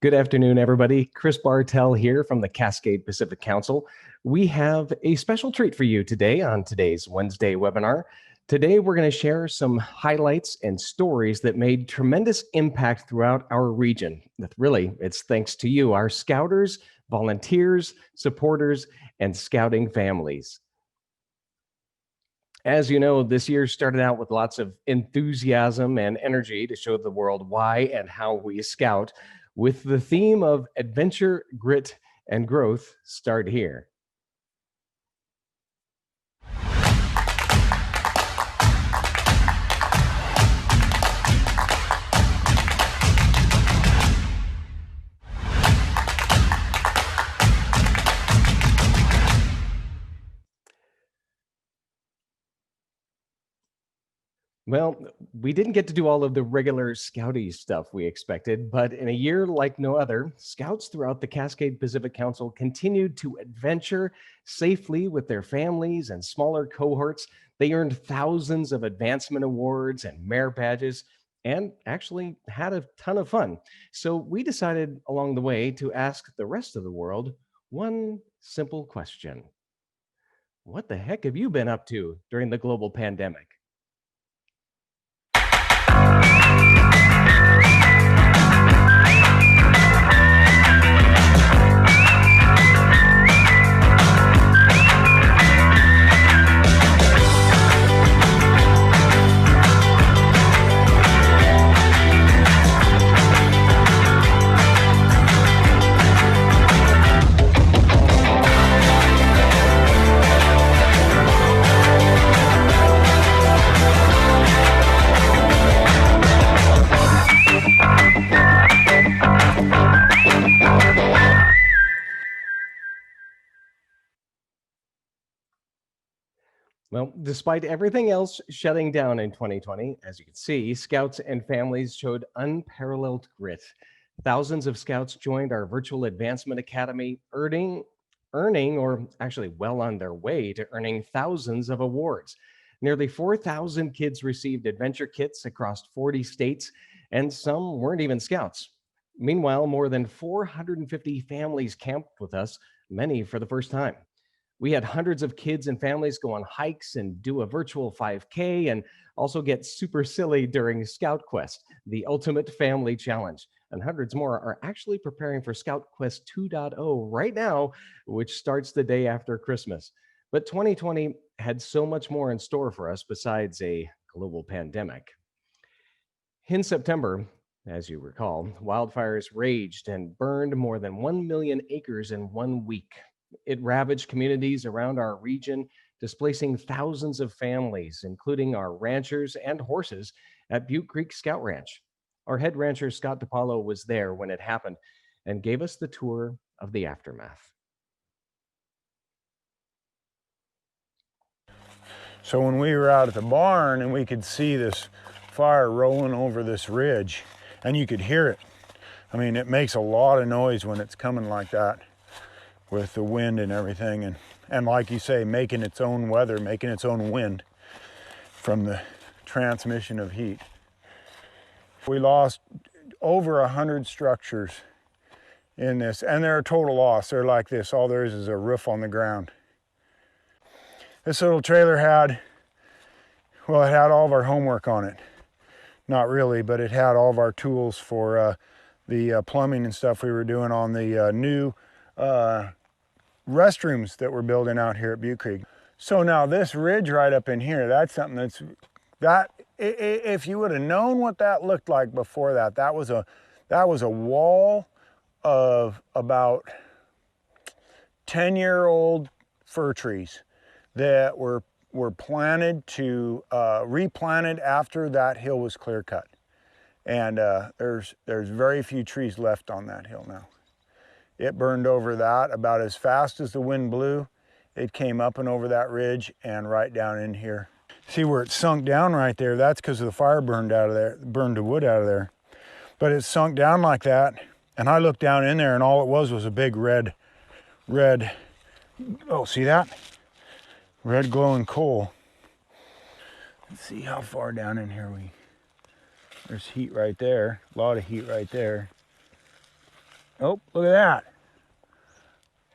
Good afternoon, everybody. Chris Bartell here from the Cascade Pacific Council. We have a special treat for you today on today's Wednesday webinar. Today, we're going to share some highlights and stories that made tremendous impact throughout our region. Really, it's thanks to you, our Scouters, volunteers, supporters, and scouting families. As you know, this year started out with lots of enthusiasm and energy to show the world why and how we scout, with the theme of adventure, grit, and growth start here. Well, we didn't get to do all of the regular Scouty stuff we expected, but in a year like no other, Scouts throughout the Cascade Pacific Council continued to adventure safely with their families and smaller cohorts. They earned thousands of advancement awards and merit badges and actually had a ton of fun. So we decided along the way to ask the rest of the world one simple question. What the heck have you been up to during the global pandemic? Well, despite everything else shutting down in 2020, as you can see, Scouts and families showed unparalleled grit. Thousands of Scouts joined our virtual advancement academy, earning, or actually well on their way to earning thousands of awards. Nearly 4,000 kids received adventure kits across 40 states, and some weren't even Scouts. Meanwhile, more than 450 families camped with us, many for the first time. We had hundreds of kids and families go on hikes and do a virtual 5K and also get super silly during Scout Quest, the ultimate family challenge. And hundreds more are actually preparing for Scout Quest 2.0 right now, which starts the day after Christmas. But 2020 had so much more in store for us besides a global pandemic. In September, as you recall, wildfires raged and burned more than 1 million acres in 1 week. It ravaged communities around our region, displacing thousands of families, including our ranchers and horses at Butte Creek Scout Ranch. Our head rancher, Scott DiPaolo, was there when it happened and gave us the tour of the aftermath. So when we were out at the barn and we could see this fire rolling over this ridge, and you could hear it. I mean, it makes a lot of noise when it's coming like that, with the wind and everything, and like you say, making its own weather, making its own wind from the transmission of heat. We lost over 100 structures in this, and they're a total loss. They're like this, all there is a roof on the ground. This little trailer had, well, it had all of our homework on it. Not really, but it had all of our tools for the plumbing and stuff we were doing on the new restrooms that we're building out here at Butte Creek. So now this ridge right up in here, that's something if you would have known what that looked like before that, that was a wall of about 10-year-old fir trees that were planted to replanted after that hill was clear cut. And there's very few trees left on that hill now. It burned over that about as fast as the wind blew. It came up and over that ridge and right down in here. See where it sunk down right there? That's because the fire burned the wood out of there. But it sunk down like that, and I looked down in there and all it was a big red, oh, see that? Red glowing coal. Let's see how far down in here there's heat right there, a lot of heat right there. Oh, look at that.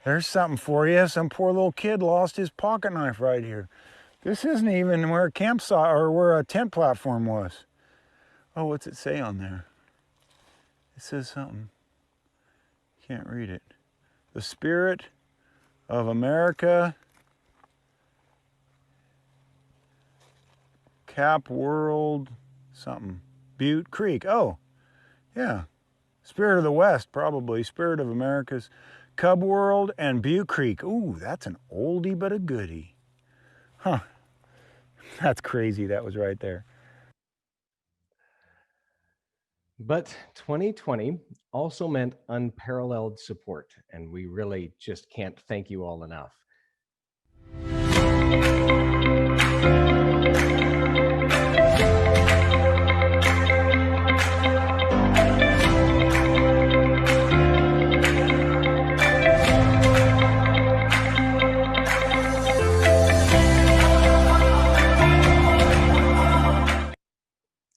There's something for you. Some poor little kid lost his pocket knife right here. This isn't even where a campsite or where a tent platform was. Oh, what's it say on there? It says something. Can't read it. The Spirit of America, Cap World, something. Butte Creek. Oh, yeah. Spirit of the West, probably. Spirit of America's Cub World and Butte Creek. Ooh, that's an oldie but a goodie. Huh. That's crazy. That was right there. But 2020 also meant unparalleled support, and we really just can't thank you all enough.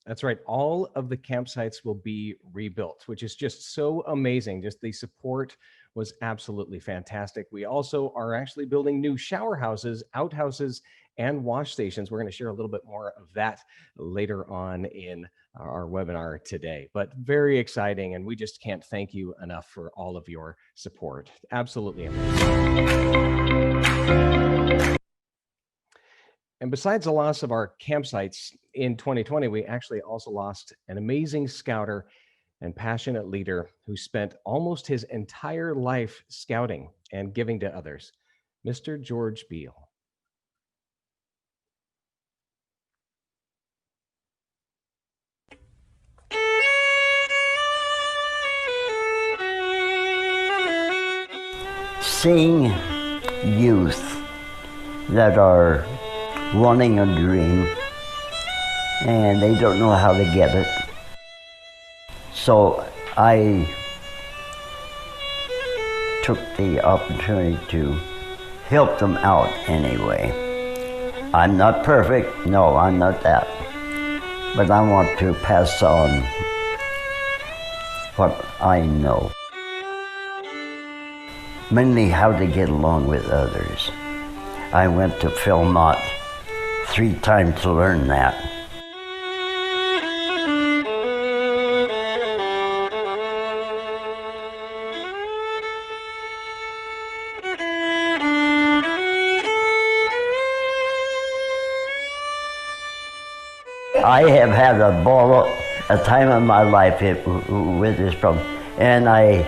That's right. All of the campsites will be rebuilt, which is just so amazing. Just the support was absolutely fantastic. We also are actually building new shower houses, outhouses, and wash stations. We're going to share a little bit more of that later on in our webinar today, but very exciting. And we just can't thank you enough for all of your support. Absolutely amazing. And besides the loss of our campsites in 2020, we actually also lost an amazing scouter and passionate leader who spent almost his entire life scouting and giving to others, Mr. George Beal. Seeing youth that are wanting a dream and they don't know how to get it. So I took the opportunity to help them out anyway. I'm not perfect, no, I'm not that. But I want to pass on what I know. Mainly how to get along with others. I went to Philmont 3 times to learn that. I have had a time of my life with this problem, and I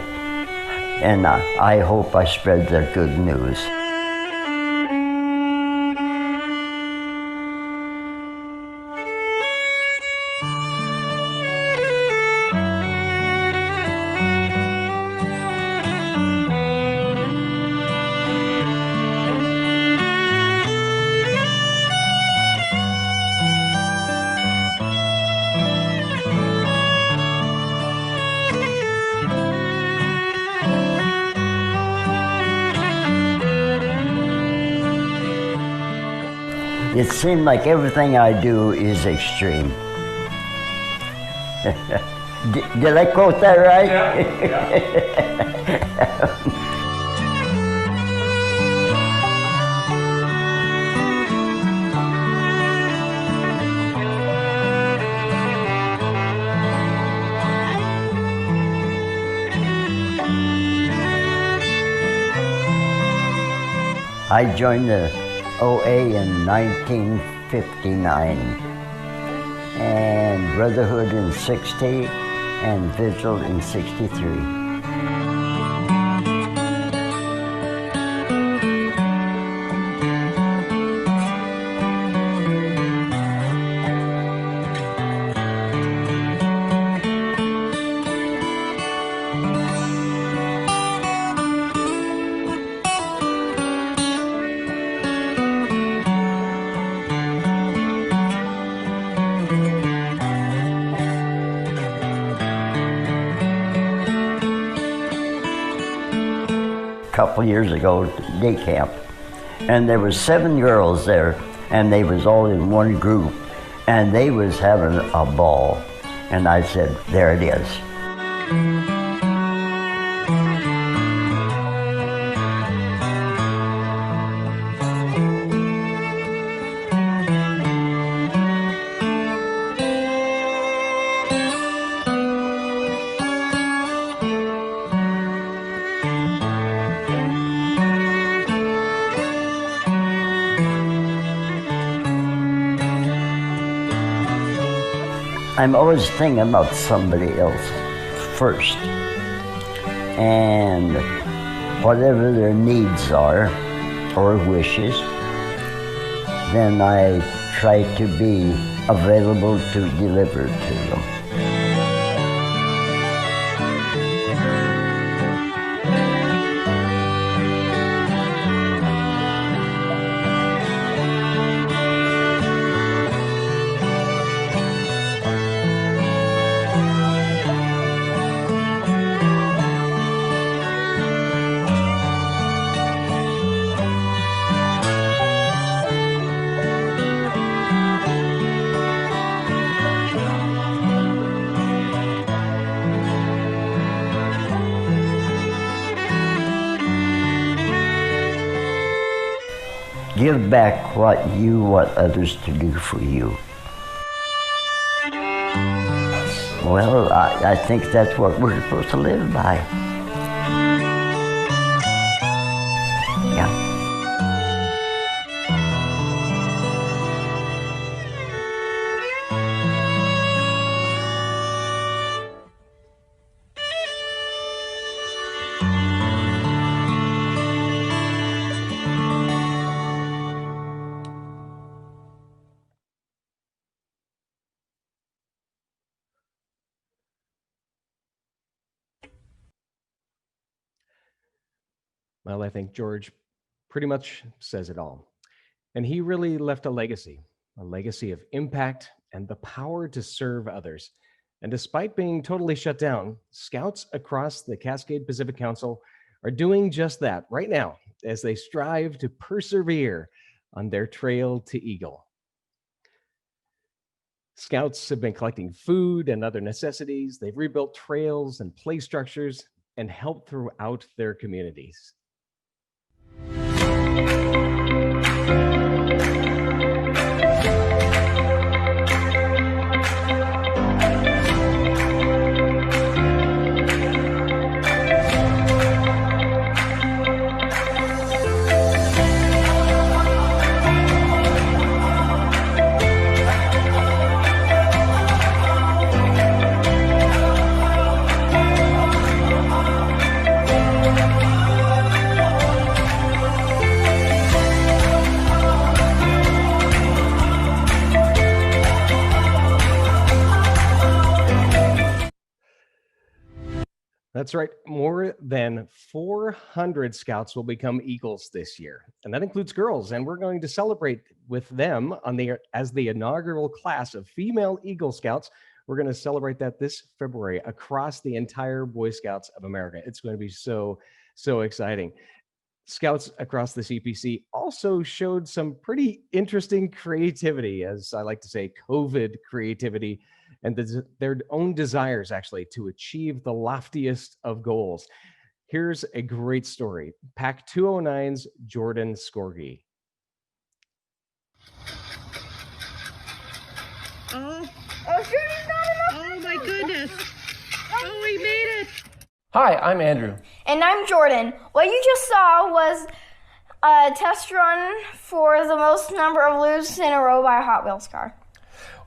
hope I spread the good news. It seemed like everything I do is extreme. Did I quote that right? I joined the OA in 1959, and Brotherhood in 60, and Vigil in 63. Couple years ago, day camp, and there was 7 girls there, and they was all in one group, and they was having a ball, and I said, there it is. I'm always thinking about somebody else first. And whatever their needs are or wishes, then I try to be available to deliver to them. Give back what you want others to do for you. Well, I think that's what we're supposed to live by. Yeah. Well, I think George pretty much says it all. And he really left a legacy of impact and the power to serve others. And despite being totally shut down, Scouts across the Cascade Pacific Council are doing just that right now as they strive to persevere on their trail to Eagle. Scouts have been collecting food and other necessities. They've rebuilt trails and play structures and helped throughout their communities. That's right. More than 400 Scouts will become Eagles this year, and that includes girls. And we're going to celebrate with them as the inaugural class of female Eagle Scouts. We're going to celebrate that this February across the entire Boy Scouts of America. It's going to be so exciting. Scouts across the CPC also showed some pretty interesting creativity, as I like to say, COVID creativity, and their own desires actually to achieve the loftiest of goals. Here's a great story. Pack 209's Jordan Skorgi. Oh my goodness. Oh, we made it. Hi, I'm Andrew. And I'm Jordan. What you just saw was a test run for the most number of loops in a row by a Hot Wheels car.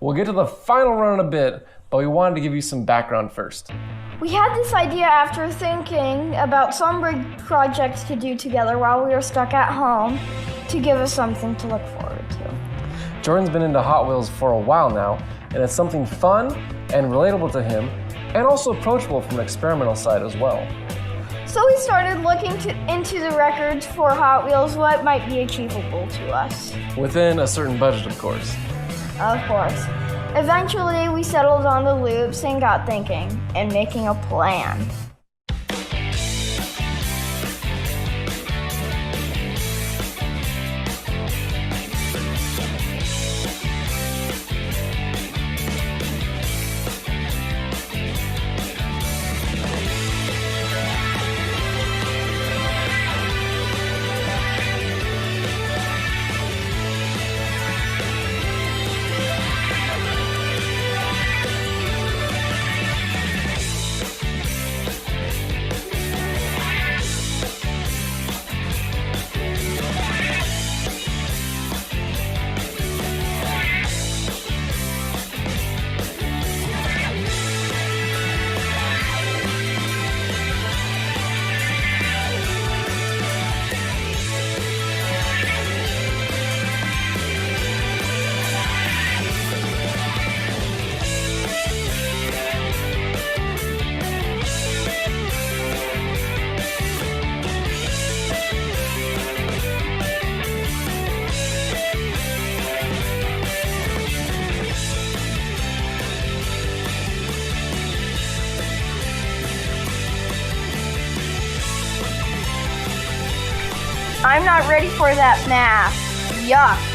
We'll get to the final run in a bit, but we wanted to give you some background first. We had this idea after thinking about some big projects to do together while we were stuck at home to give us something to look forward to. Jordan's been into Hot Wheels for a while now, and it's something fun and relatable to him, and also approachable from an experimental side as well. So we started looking into the records for Hot Wheels, what might be achievable to us. Within a certain budget, of course. Of course. Eventually, we settled on the loops and got thinking and making a plan. I'm not ready for that math. Yuck.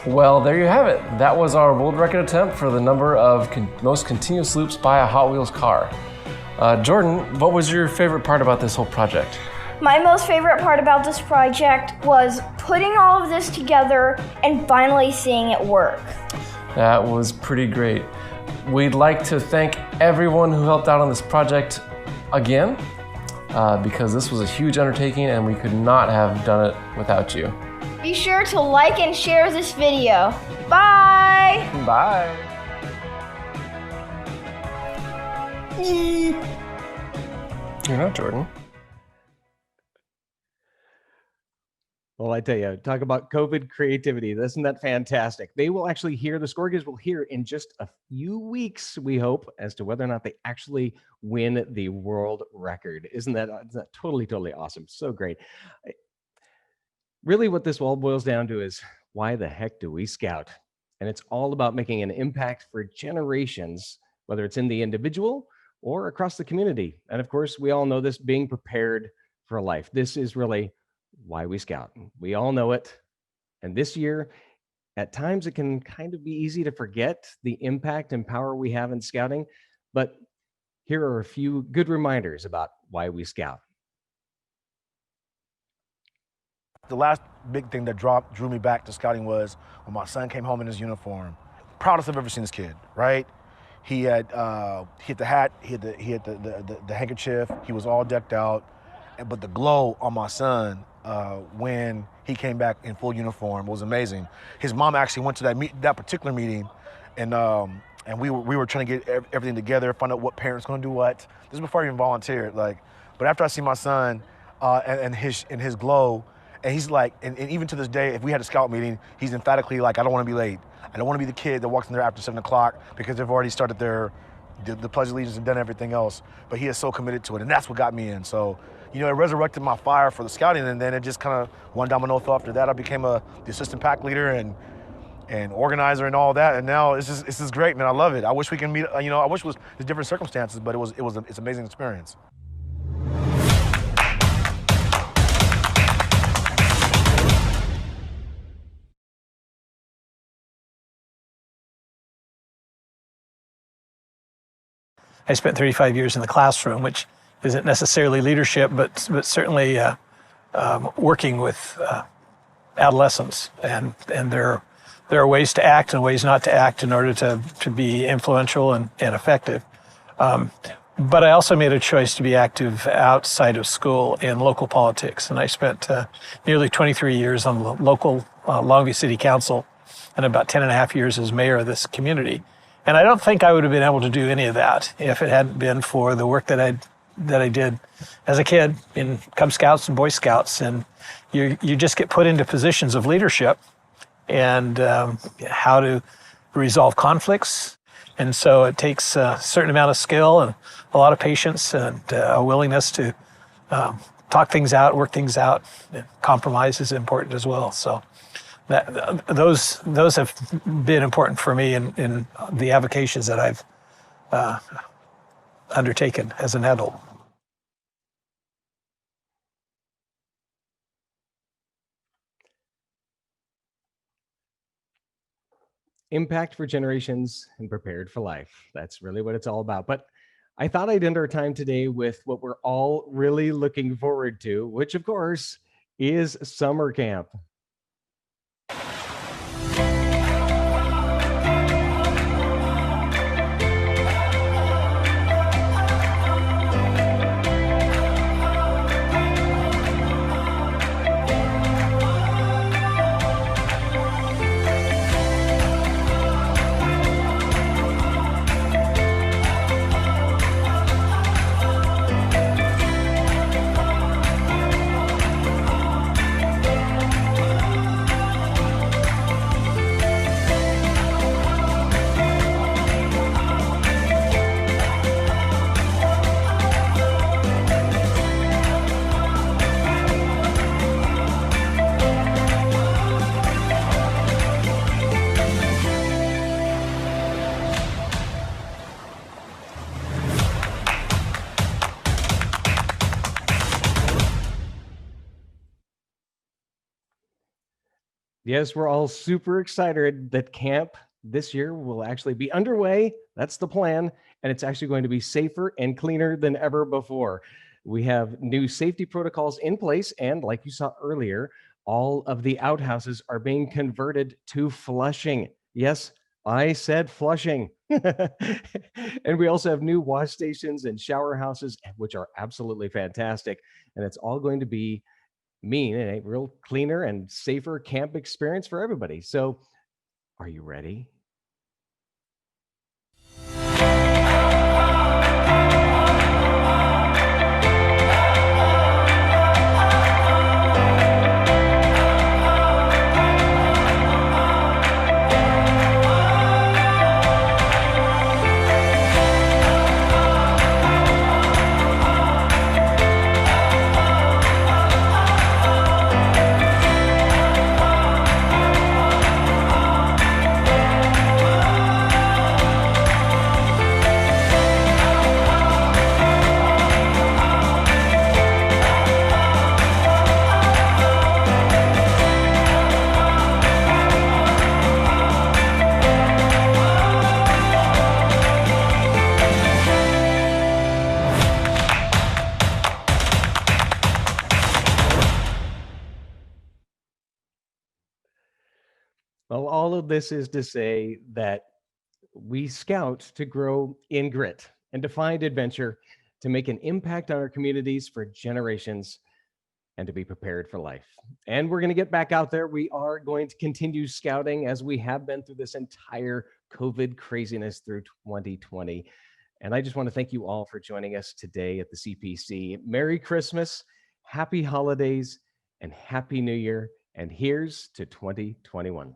Well, there you have it. That was our world record attempt for the number of most continuous loops by a Hot Wheels car. Jordan, what was your favorite part about this whole project? My most favorite part about this project was putting all of this together and finally seeing it work. That was pretty great. We'd like to thank everyone who helped out on this project again, because this was a huge undertaking and we could not have done it without you. Be sure to like and share this video. Bye! Bye. You're not Jordan. Well, I tell you, talk about COVID creativity. Isn't that fantastic? They will actually hear, the Scorgies will hear in just a few weeks, we hope, as to whether or not they actually win the world record. Isn't that totally, totally awesome? So great. Really what this all boils down to is, why the heck do we scout? And it's all about making an impact for generations, whether it's in the individual or across the community. And of course, we all know this, being prepared for life. This is really why we scout. We all know it. And this year, at times it can kind of be easy to forget the impact and power we have in scouting. But here are a few good reminders about why we scout. The last big thing that drew me back to scouting was when my son came home in his uniform. Proudest I've ever seen this kid, right? He had the hat, he had the handkerchief, he was all decked out. But the glow on my son when he came back in full uniform was amazing. His mom actually went to that particular meeting, and we were trying to get everything together, find out what parents going to do what. This is before I even volunteered. But after I see my son and his glow, and he's like, and even to this day, if we had a scout meeting, he's emphatically like, I don't want to be late. I don't want to be the kid that walks in there after 7 o'clock because they've already started the Pledge of Allegiance and done everything else. But he is so committed to it, and that's what got me in. So, it resurrected my fire for the scouting, and then it just kind of one domino fell after that. I became the assistant pack leader and organizer and all that, and now it's just great, man. I love it. I wish we can meet. I wish it was the different circumstances, but it's an amazing experience. I spent 35 years in the classroom, which isn't necessarily leadership, but certainly working with adolescents, and there are ways to act and ways not to act in order to be influential and effective. But I also made a choice to be active outside of school in local politics, and I spent nearly 23 years on the local Longview City Council and about 10 and a half years as mayor of this community. And I don't think I would have been able to do any of that if it hadn't been for the work that I did as a kid in Cub Scouts and Boy Scouts. And you just get put into positions of leadership and how to resolve conflicts, And so it takes a certain amount of skill and a lot of patience and a willingness to talk things out, work things out. Compromise is important as well. So those have been important for me in the avocations that I've undertaken as an adult. Impact for generations and prepared for life. That's really what it's all about. But I thought I'd end our time today with what we're all really looking forward to, which of course is summer camp. Yes, we're all super excited that camp this year will actually be underway. That's the plan. And it's actually going to be safer and cleaner than ever before. We have new safety protocols in place. And like you saw earlier, all of the outhouses are being converted to flushing. Yes, I said flushing. And we also have new wash stations and shower houses, which are absolutely fantastic. And it's all going to be mean a real cleaner and safer camp experience for everybody. So are you ready? Well, all of this is to say that we scout to grow in grit and to find adventure, to make an impact on our communities for generations, and to be prepared for life. And we're going to get back out there. We are going to continue scouting as we have been through this entire COVID craziness through 2020. And I just want to thank you all for joining us today at the CPC. Merry Christmas, happy holidays, and Happy New Year. And here's to 2021.